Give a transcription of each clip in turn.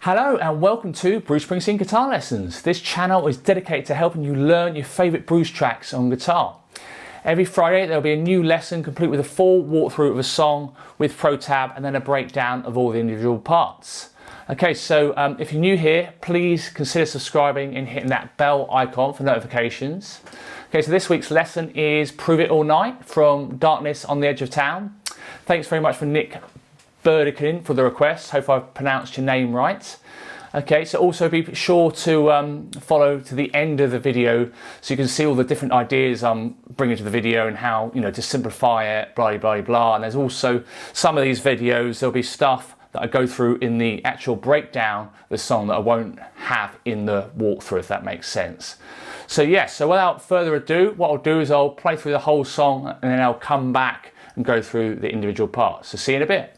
Hello and welcome to Bruce Springsteen Guitar Lessons. This channel is dedicated to helping you learn your favourite Bruce tracks on guitar. Every Friday there'll be a new lesson complete with a full walkthrough of a song with Pro Tab and then a breakdown of all the individual parts. Okay, so if you're new here, please consider subscribing and hitting that bell icon for notifications. Okay, so this week's lesson is Prove It All Night from Darkness on the Edge of Town. Thanks very much for Nick Burdikin for the request. Hope I've pronounced your name right. Okay, so also be sure to follow to the end of the video so you can see all the different ideas I'm bringing to the video and how, you know, to simplify it, blah, blah, blah. And there's also some of these videos, there'll be stuff that I go through in the actual breakdown of the song that I won't have in the walkthrough, if that makes sense. So yes, so without further ado, what I'll do is I'll play through the whole song and then I'll come back and go through the individual parts. So see you in a bit.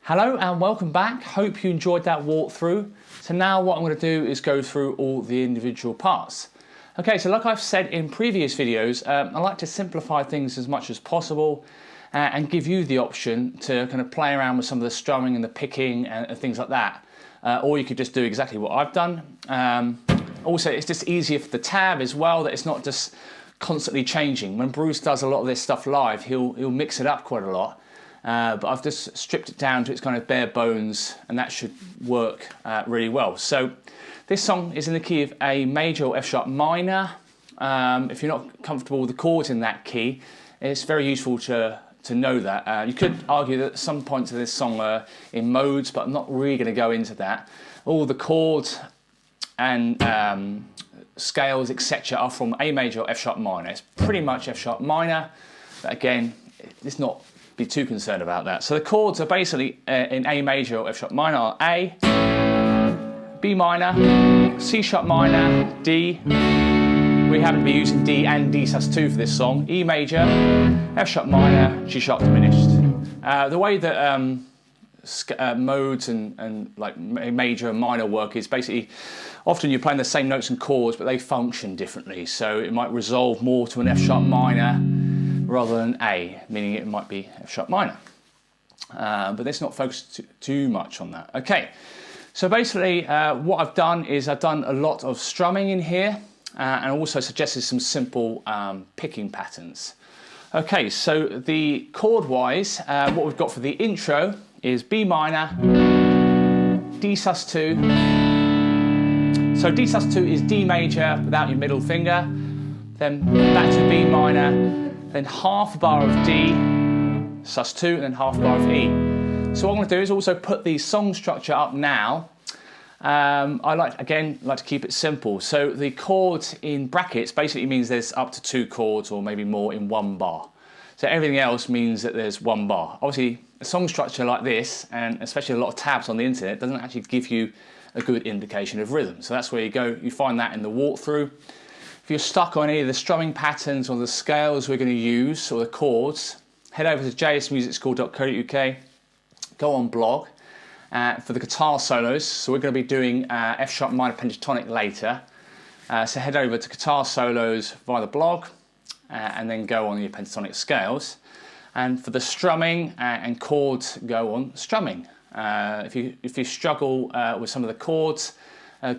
Hello and welcome back. Hope you enjoyed that walkthrough. So now what I'm going to do is go through all the individual parts. Okay, so like I've said in previous videos, I like to simplify things as much as possible and give you the option to kind of play around with some of the strumming and the picking and things like that. Or you could just do exactly what I've done. Also, it's just easier for the tab as well, that it's not just constantly changing. When Bruce does a lot of this stuff live, he'll mix it up quite a lot. But I've just stripped it down to its kind of bare bones, and that should work really well. So this song is in the key of A major or F sharp minor. If you're not comfortable with the chords in that key, it's very useful to know that. You could argue that some points of this song are in modes, but I'm not really going to go into that. All the chords and scales, etc., are from A major or F sharp minor. It's pretty much F sharp minor, but again, let's not be too concerned about that. So the chords are basically in A major or F sharp minor are A, B minor, C sharp minor, D. We happen to be using D and D sus2 for this song. E major, F sharp minor, G sharp diminished. The way that modes and like major and minor work is basically often you're playing the same notes and chords, but they function differently. So it might resolve more to an F sharp minor rather than A, meaning it might be F sharp minor. But let's not focus too much on that. Okay. So basically what I've done is I've done a lot of strumming in here and also suggested some simple picking patterns. Okay, so the chord-wise, what we've got for the intro is B minor, D sus2. So D sus2 is D major without your middle finger, then back to B minor, then half a bar of D sus2, and then half a bar of E. So what I'm going to do is also put the song structure up now. I like to keep it simple. So the chords in brackets basically means there's up to 2 chords or maybe more in one bar. So everything else means that there's one bar. Obviously, a song structure like this, and especially a lot of tabs on the internet, doesn't actually give you a good indication of rhythm. So that's where you go. You find that in the walkthrough. If you're stuck on any of the strumming patterns or the scales we're going to use or the chords, head over to jsmusicschool.co.uk. Go on blog for the guitar solos. So we're going to be doing F sharp minor pentatonic later. So head over to guitar solos via the blog and then go on your pentatonic scales. And for the strumming and chords, go on strumming. If you struggle with some of the chords,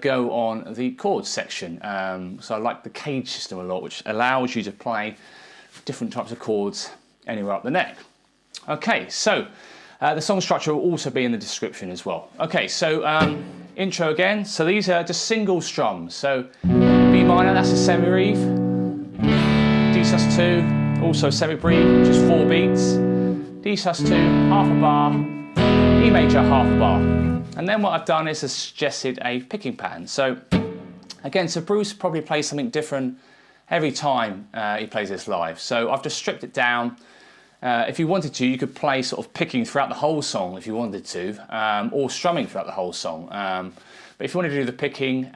go on the chords section. So I like the cage system a lot, which allows you to play different types of chords anywhere up the neck. Okay, so the song structure will also be in the description as well. Okay, so intro again. So these are just single strums. So B minor, that's a semi-reeve. D sus2, also semi-reeve, which is 4 beats. D sus2, half a bar. E major, half a bar. And then what I've done is I've suggested a picking pattern. So again, so Bruce probably plays something different every time he plays this live. So I've just stripped it down. If you wanted to, you could play sort of picking throughout the whole song if you wanted to, or strumming throughout the whole song. But if you want to do the picking,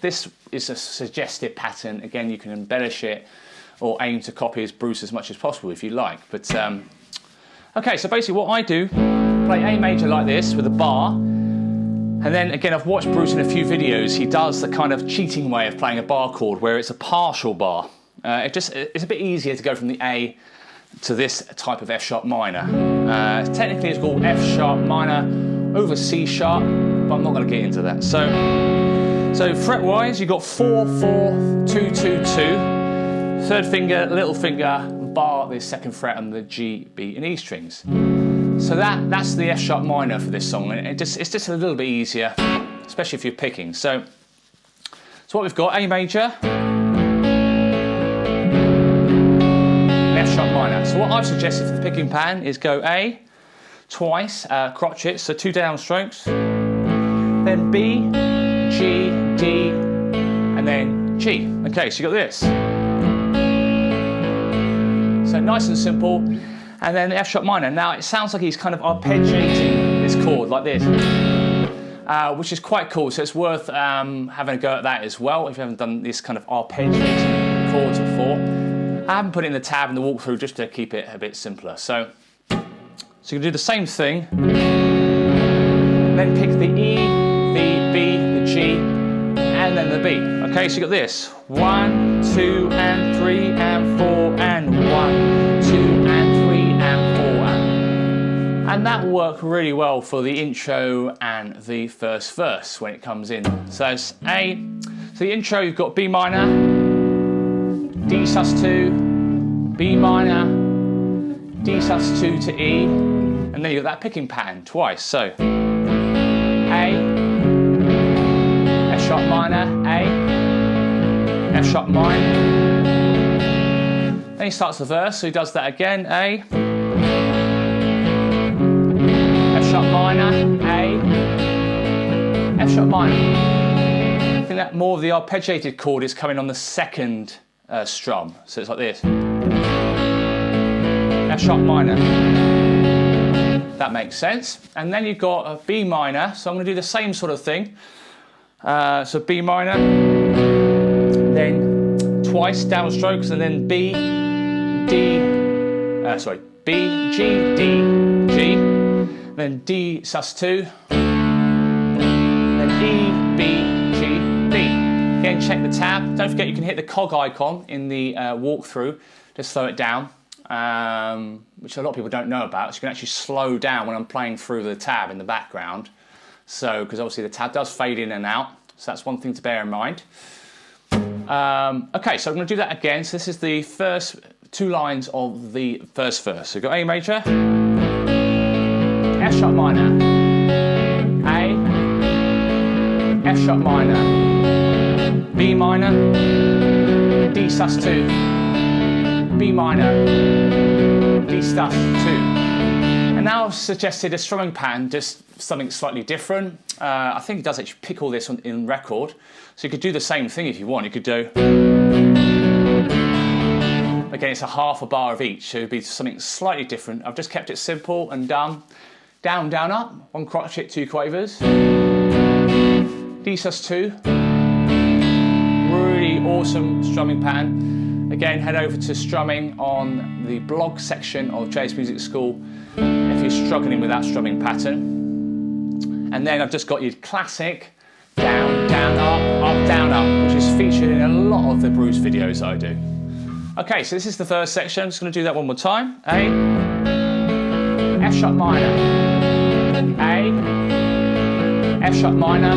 this is a suggested pattern. Again, you can embellish it or aim to copy Bruce as much as possible if you like. But okay, so basically what I do, play A major like this with a bar, and then again I've watched Bruce in a few videos. He does the kind of cheating way of playing a bar chord where it's a partial bar. It's a bit easier to go from the A to this type of F sharp minor. Technically it's called F sharp minor over C sharp, but I'm not going to get into that. So fret wise, you've got 4, 4, 2, 2, 2, third finger, little finger, bar the second fret and the G, B and E strings. So that's the F sharp minor for this song, and it's just a little bit easier, especially if you're picking. So what we've got, A major, F sharp minor. So what I've suggested for the picking pattern is go A twice, crotchets, so 2 down strokes, then B, G, D, and then G. Okay, so you got this. So nice and simple, and then the F sharp minor. Now it sounds like he's kind of arpeggiating this chord like this, which is quite cool. So it's worth having a go at that as well if you haven't done this kind of arpeggiating chords before. I haven't put it in the tab in the walkthrough just to keep it a bit simpler. So you can do the same thing, then pick the E the B, the G, and then the B. Okay, so you got this. 1, 2, and 3, and 4, and 1, 2, and 3, and 4, and that will work really well for the intro and the first verse when it comes in. So it's A. So the intro, you've got B minor, D sus2, B minor, D sus2 to E, and then you've got that picking pattern twice. So A, F sharp minor, A, F sharp minor. Then he starts the verse, so he does that again. A, F sharp minor, A, F sharp minor. I think that more of the arpeggiated chord is coming on the second strum. So it's like this. F sharp minor. That makes sense. And then you've got a B minor, so I'm going to do the same sort of thing. So B minor, then twice down strokes, and then B, D, B, G, D, G, then D sus2, then E, B, G, B. Again, check the tab. Don't forget you can hit the cog icon in the walkthrough to slow it down, which a lot of people don't know about. So you can actually slow down when I'm playing through the tab in the background. So, because obviously the tab does fade in and out, so that's one thing to bear in mind. Okay, so I'm going to do that again. So this is the first 2 lines of the first verse. So we've got A major, F sharp minor, A, F sharp minor, B minor, D sus2, B minor, D sus2. And now I've suggested a strumming pattern, just something slightly different. I think it does actually pick all this in record. So you could do the same thing if you want. You could do, again, it's a half a bar of each, so it would be something slightly different. I've just kept it simple and done. Down, down, up, 1 crotchet, 2 quavers. D sus2. Really awesome strumming pattern. Again, head over to strumming on the blog section of JS Music School if you're struggling with that strumming pattern. And then I've just got your classic down, down, up, down, up, which is featured in a lot of the Bruce videos I do. Okay, so this is the first section. I'm just going to do that one more time. A, F sharp minor, A, F sharp minor,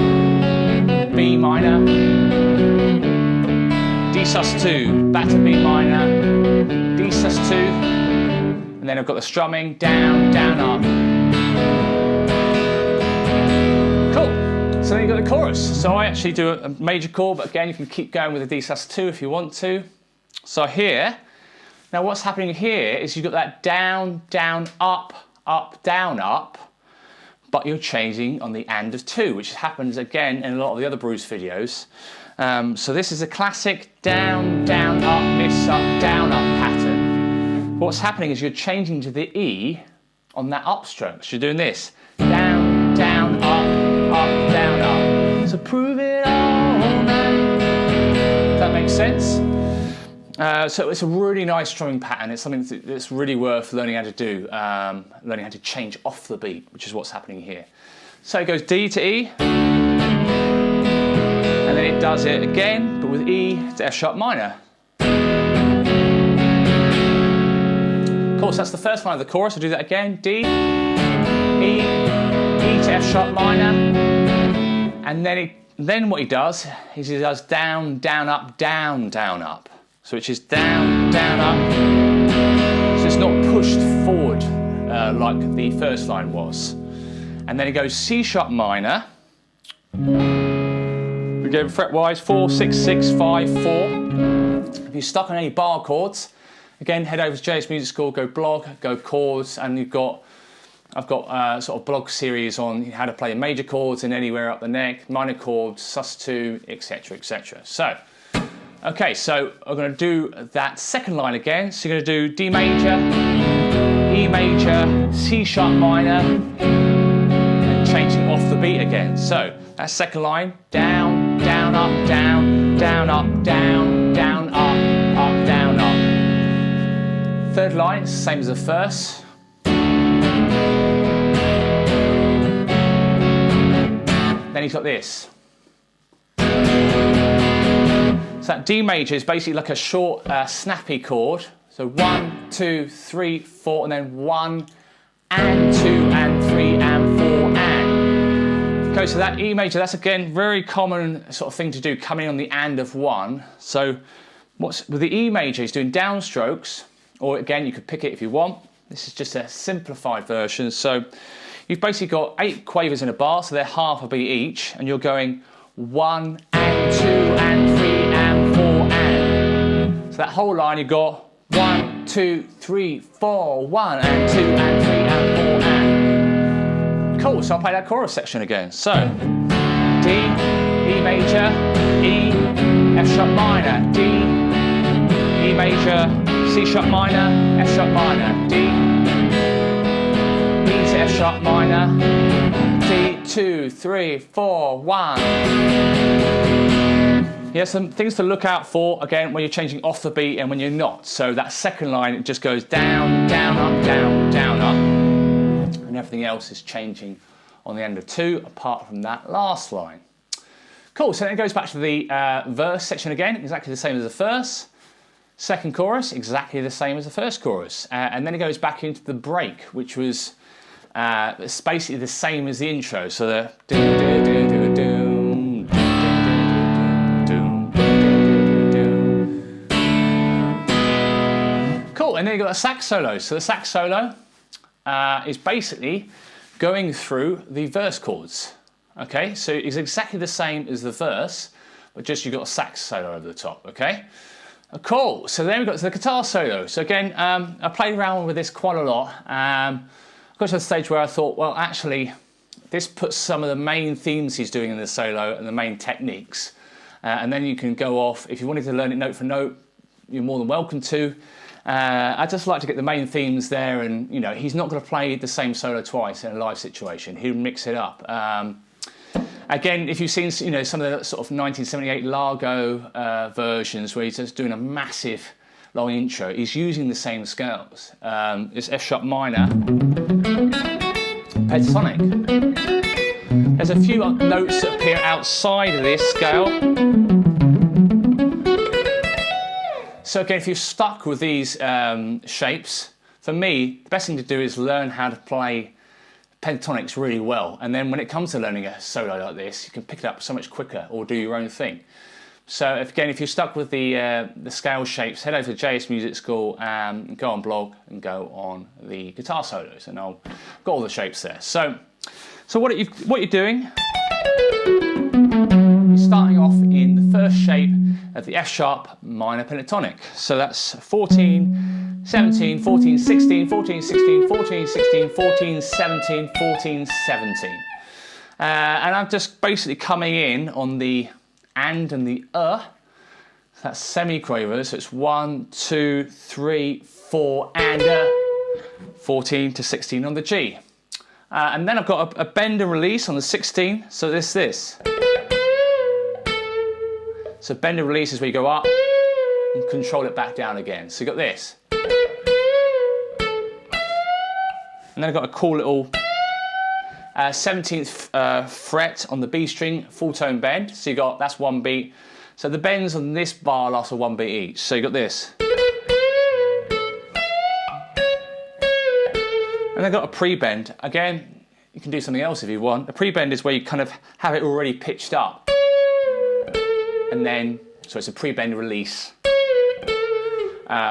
B minor, D sus2, back to B minor, D sus2, and then I've got the strumming down, down, up. Cool. So then you've got the chorus. So I actually do a major chord, but again you can keep going with the D sus2 if you want to. So here, now what's happening here is you've got that down, down, up, down, up, but you're changing on the and of 2, which happens again in a lot of the other Bruce videos. So this is a classic down, down, up, miss, up, down, up pattern. What's happening is you're changing to the E on that upstroke. So you're doing this, down, down, up, down, up. So prove it all night. Does that make sense? So it's a really nice strumming pattern. It's something that's really worth learning how to do, learning how to change off the beat, which is what's happening here. So it goes D to E, and then it does it again, but with E to F sharp minor. Of course, that's the first line of the chorus. I'll do that again. D, E, E to F sharp minor, and then what he does is he does down, down, up, down, down, up. So which is down, down, up. So it's not pushed forward like the first line was. And then it goes C sharp minor. We go fretwise 4, 6, 6, 5, 4. If you're stuck on any bar chords, again head over to JS Music School, go blog, go chords, and I've got sort of blog series on how to play major chords and anywhere up the neck, minor chords, sus2, etc., etc. So. Okay, so I'm going to do that second line again. So you're going to do D major, E major, C sharp minor, and changing off the beat again. So that second line, down, down, up, down, down, up, down, down, up, down, up. Third line, it's the same as the first. then he's got this. So that D major is basically like a short, snappy chord. So 1, 2, 3, 4, and then 1 and 2 and 3 and 4 and. Okay, so that E major, that's again very common sort of thing to do, coming on the and of 1. So what's with the E major is doing downstrokes, or again you could pick it if you want. This is just a simplified version. So you've basically got 8 quavers in a bar, so they're half a beat each, and you're going 1 and 2 and 3 and 4 and. So that whole line you've got 1, 2, 3, 4, 1 and 2 and 3 and 4 and. Cool, so I'll play that chorus section again. So D, E major, E, F sharp minor, D, E major, C sharp minor, F sharp minor, D, E to F sharp minor, D, 2, 3, 4, 1. Yeah, some things to look out for, again, when you're changing off the beat and when you're not. So that second line, it just goes down, down, up, down, down, up. And everything else is changing on the end of 2, apart from that last line. Cool, so then it goes back to the verse section again, exactly the same as the first. Second chorus, exactly the same as the first chorus. And then it goes back into the break, which was it's basically the same as the intro. So the cool, and then you've got a sax solo. So the sax solo is basically going through the verse chords. Okay, so it's exactly the same as the verse, but just you've got a sax solo over the top, okay? Cool, so then we've got to the guitar solo. So again, I played around with this quite a lot. I got to the stage where I thought, well, actually, this puts some of the main themes he's doing in the solo and the main techniques. And then you can go off, if you wanted to learn it note for note, you're more than welcome to. I just like to get the main themes there, and you know, he's not going to play the same solo twice in a live situation. He'll mix it up. Again, if you've seen, you know, some of the sort of 1978 Largo versions where he's just doing a massive long intro, he's using the same scales. It's F sharp minor, pentatonic. There's a few notes that appear outside of this scale. So again, if you're stuck with these shapes, for me, the best thing to do is learn how to play pentatonics really well, and then when it comes to learning a solo like this, you can pick it up so much quicker or do your own thing. So if you're stuck with the scale shapes, head over to JS Music School, go on blog and go on the guitar solos, and I've got all the shapes there. So what you're doing, you're starting off in the first shape of the F sharp minor pentatonic. So that's 14, 17, 14, 16, 14, 16, 14, 16, 14, 17, 14, 17. And I'm just basically coming in on the and the that's semi-quaver, so it's 1, 2, 3, 4, and 14 to 16 on the G. And then I've got a bend and release on the 16, so this. So bend and release is where you go up and control it back down again. So you've got this. And then I've got a cool little 17th fret on the B string, full tone bend. So you got, that's one beat. So the bends on this bar last a one beat each. So you got this. And I've got a pre-bend. Again, you can do something else if you want. A pre-bend is where you kind of have it already pitched up. And then, so it's a pre-bend release,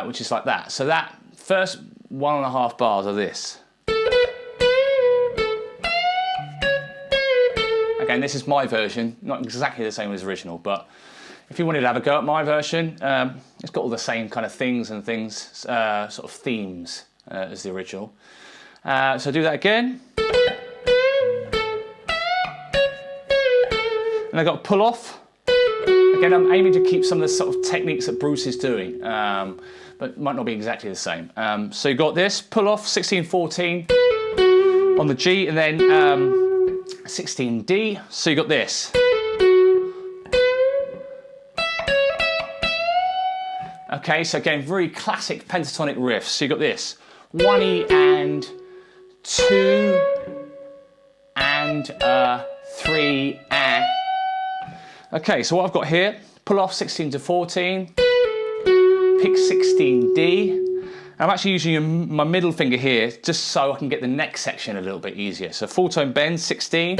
which is like that. So that first 1.5 bars of this. Again, this is my version, not exactly the same as the original, but if you wanted to have a go at my version, it's got all the same kind of things, sort of themes as the original. So do that again. And I've got pull off. Again, I'm aiming to keep some of the sort of techniques that Bruce is doing, but might not be exactly the same. So you've got this, pull off, 16-14 on the G, and then 16D, so you got this. Okay, so again, very classic pentatonic riffs. So you got this, 1E and 2 and 3 and Okay, so what I've got here, pull off 16 to 14, pick 16D. I'm actually using my middle finger here just so I can get the neck section a little bit easier. So full tone bend, 16,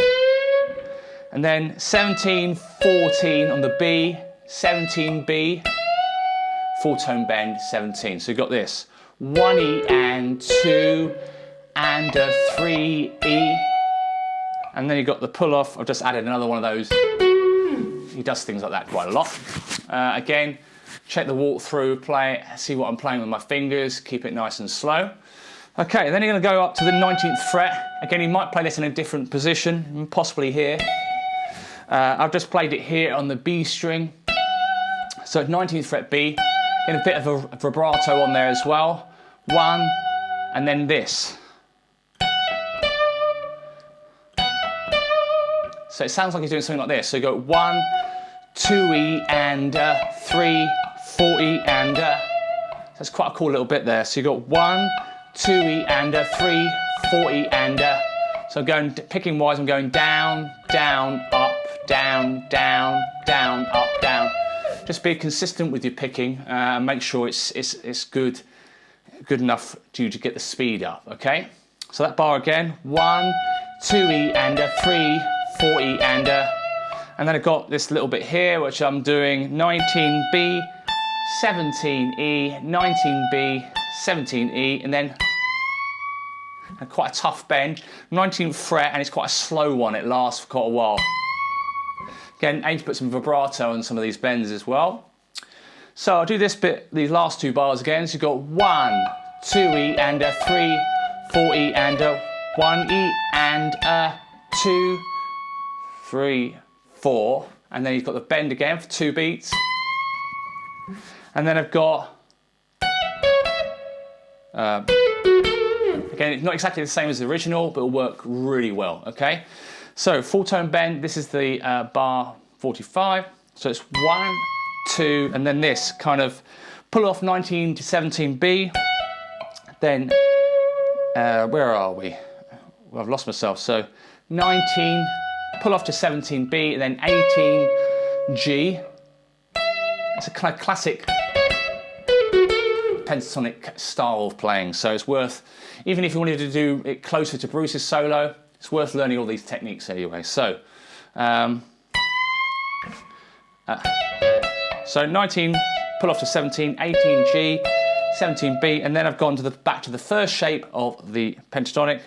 and then 17, 14 on the B, 17B, full tone bend, 17. So you've got this, 1E and 2 and a 3E, and then you've got the pull off. I've just added another one of those. He does things like that quite a lot. Again, check the walkthrough, play it, see what I'm playing with my fingers, keep it nice and slow. Okay, then you're going to go up to the 19th fret. Again, you might play this in a different position, possibly here. I've just played it here on the B string. So 19th fret B, get a bit of a vibrato on there as well. 1, and then this. So it sounds like he's doing something like this. So you go 1, 2E and 3, 4E and so it's quite a cool little bit there. So you've got 1, 2E and 3, 4E and so going picking wise, I'm going down, down, up, down, down, down, up, down. Just be consistent with your picking. Make sure it's good enough to get the speed up. Okay. So that bar again, 1, 2E and 3, 4E and then I've got this little bit here which I'm doing 19B, 17E, 19B, 17E, and then quite a tough bend, 19th fret, and it's quite a slow one. It lasts for quite a while. Again, aim to put some vibrato on some of these bends as well. So I'll do this bit, these last two bars again. So you've got 1, 2E and 3, 4E and 1E and 2, 3, 4, and then you've got the bend again for 2 beats, and then I've got again, it's not exactly the same as the original, but it'll work really well. Okay, so full tone bend, this is the bar 45, so it's 1, 2, and then this kind of pull off 19 to 17B, then where are we? Well, I've lost myself. So 19, pull off to 17B, and then 18G. It's a kind of classic pentatonic style of playing, so it's worth, even if you wanted to do it closer to Bruce's solo, it's worth learning all these techniques anyway. So, so 19, pull off to 17, 18G, 17B, and then I've gone to back to the first shape of the pentatonic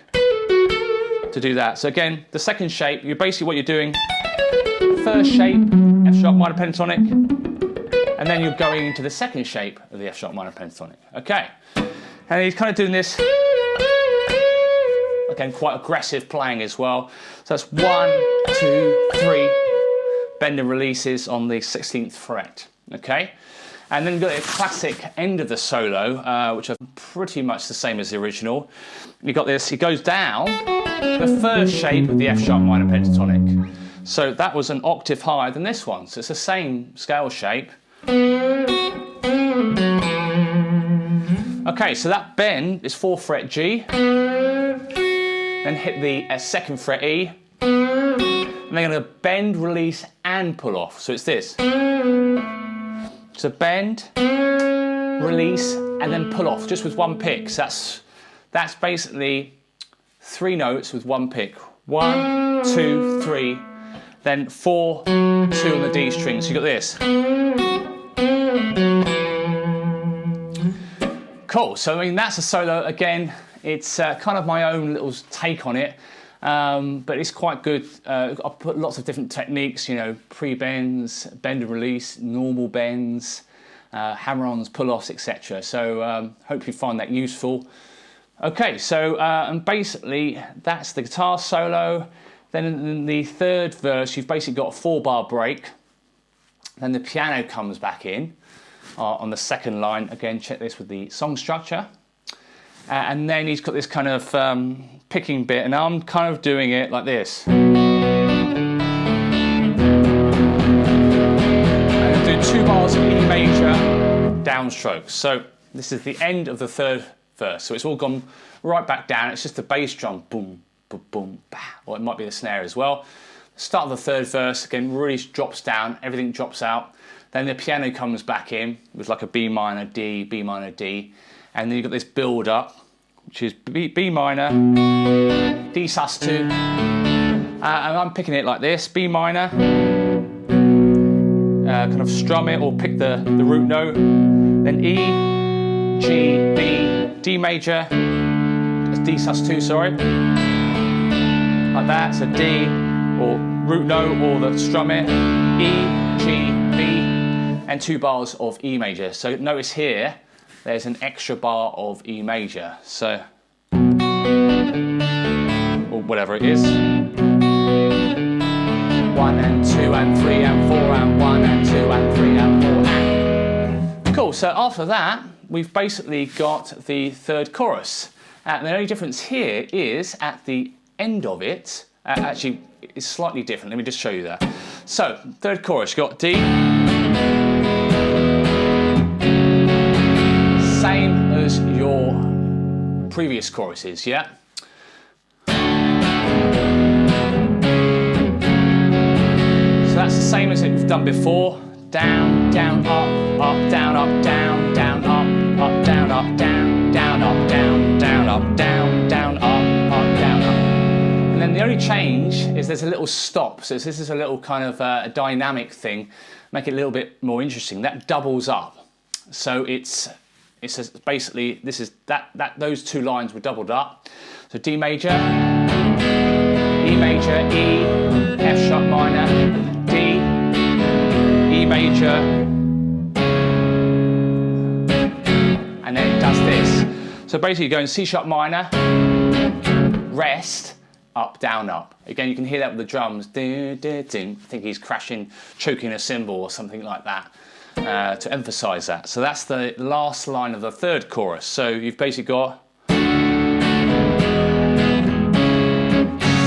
to do that. So again, the second shape, you're basically what you're doing, first shape, F sharp minor pentatonic, and then you're going into the second shape of the F sharp minor pentatonic. Okay, and he's kind of doing this, again, quite aggressive playing as well. So that's 1, 2, 3, bend and releases on the 16th fret. Okay, and then you've got a classic end of the solo, which are pretty much the same as the original. You've got this, it goes down the first shape of the F sharp minor pentatonic. So that was an octave higher than this one. So it's the same scale shape. Okay, so that bend is 4th fret G, then hit the 2nd fret E, and they're going to bend, release, and pull off. So it's this. So bend, release, and then pull off, just with one pick. So that's basically 3 notes with one pick. 1, 2, 3, then 4, 2 on the D string. So you've got this. Cool, so I mean that's a solo. Again, it's kind of my own little take on it, but it's quite good. I've put lots of different techniques, you know, pre-bends, bend and release, normal bends, hammer-ons, pull-offs, etc. So hope you find that useful. Okay, so and basically that's the guitar solo. Then in the third verse, you've basically got a 4-bar break. Then the piano comes back in on the second line. Again, check this with the song structure. And then he's got this kind of picking bit, and I'm kind of doing it like this. And I'm doing 2 bars of E major downstrokes. So this is the end of the third verse. So it's all gone right back down. It's just the bass drum, boom, boom, boom, bah. Or it might be the snare as well. start of the third verse, again, really drops down, everything drops out. Then the piano comes back in with like a B minor, D, B minor, D. And then you've got this build up, which is B minor, D sus2. And I'm picking it like this, B minor, kind of strum it or pick the root note. Then E, G, B, D major, that's D sus2, sorry. Like that, so D, or root note, or the strum it, E, G, B, and 2 bars of E major. So notice here, there's an extra bar of E major, so, or whatever it is. 1 and 2 and 3 and 4 and 1 and 2 and 3 and 4 and. Cool, so after that, we've basically got the third chorus. The only difference here is at the end of it, actually it's slightly different. Let me just show you that. So, third chorus, you've got D. Same as your previous choruses, yeah? So that's the same as we've done before. Down, down, up, down, up, down, down, up, down, up, down, down, up, down, down, up, down, down, up, down, up. And then the only change is there's a little stop. So this is a little kind of a dynamic thing, make it a little bit more interesting. That doubles up. So it's basically, this is those 2 lines were doubled up. So D major, E major, E, F sharp minor, D, E major, and then it does this. So basically you go in C sharp minor, rest, up, down, up. Again, you can hear that with the drums. I think he's crashing, choking a cymbal or something like that to emphasize that. So that's the last line of the third chorus. So you've basically got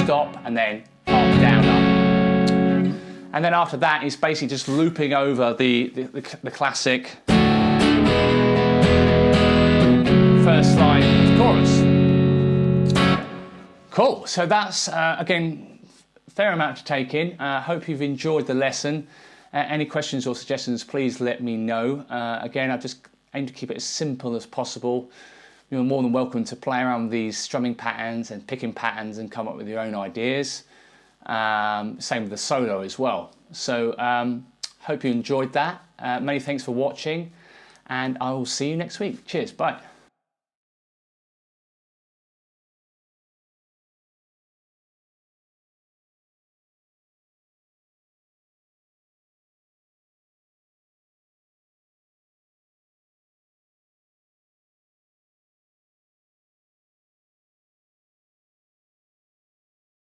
stop and then up, down, up. And then after that, it's basically just looping over the classic first line of the chorus. Cool, so that's, again, fair amount to take in. Hope you've enjoyed the lesson. Any questions or suggestions, please let me know. Again, I've just aimed to keep it as simple as possible. You're more than welcome to play around with these strumming patterns and picking patterns and come up with your own ideas. Same with the solo as well. So, hope you enjoyed that. Many thanks for watching, and I will see you next week. Cheers, bye.